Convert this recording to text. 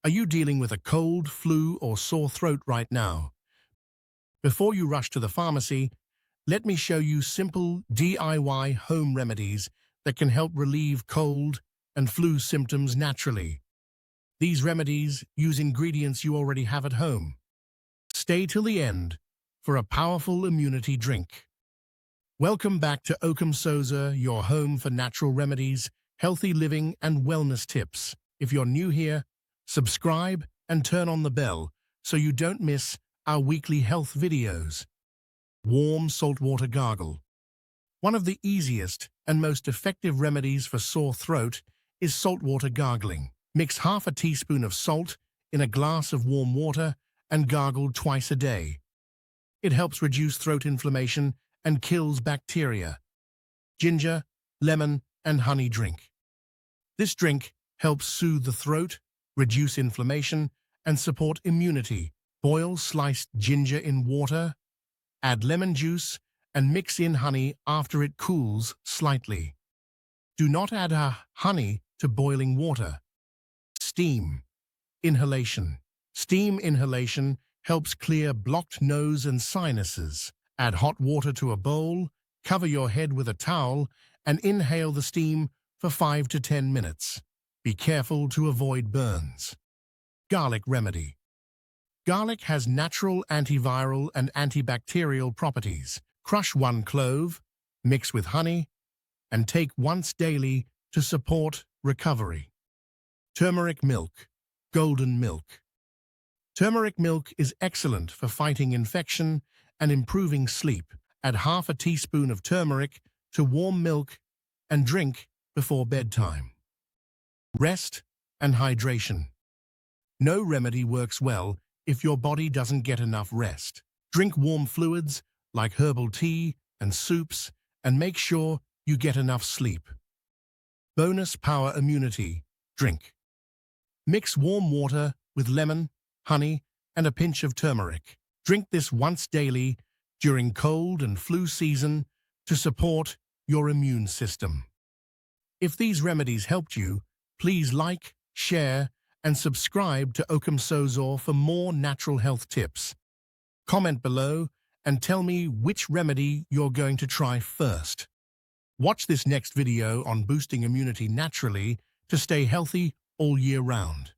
Are you dealing with a cold, flu, or sore throat right now? Before you rush to the pharmacy, let me show you simple DIY home remedies that can help relieve cold and flu symptoms naturally. These remedies use ingredients you already have at home. Stay till the end for a powerful immunity drink. Welcome back to Okamsozor, your home for natural remedies, healthy living, and wellness tips. If you're new here, subscribe and turn on the bell so you don't miss our weekly health videos. Warm saltwater gargle. One of the easiest and most effective remedies for sore throat is saltwater gargling. Mix half a teaspoon of salt in a glass of warm water and gargle twice a day. It helps reduce throat inflammation and kills bacteria. Ginger, lemon, and honey drink. This drink helps soothe the throat, reduce inflammation, and support immunity. Boil sliced ginger in water, add lemon juice, and mix in honey after it cools slightly. Do not add honey to boiling water. Steam inhalation. Steam inhalation helps clear blocked nose and sinuses. Add hot water to a bowl, cover your head with a towel, and inhale the steam for 5 to 10 minutes. Be careful to avoid burns. Garlic remedy. Garlic has natural antiviral and antibacterial properties. Crush 1 clove, mix with honey, and take once daily to support recovery. Turmeric milk, golden milk. Turmeric milk is excellent for fighting infection and improving sleep. Add half a teaspoon of turmeric to warm milk and drink before bedtime. Rest and hydration. No remedy works well if your body doesn't get enough rest. Drink warm fluids like herbal tea and soups and make sure you get enough sleep. Bonus power immunity drink. Mix warm water with lemon, honey, and a pinch of turmeric. Drink this once daily during cold and flu season to support your immune system. If these remedies helped you, please like, share, and subscribe to Okamsozor for more natural health tips. Comment below and tell me which remedy you're going to try first. Watch this next video on boosting immunity naturally to stay healthy all year round.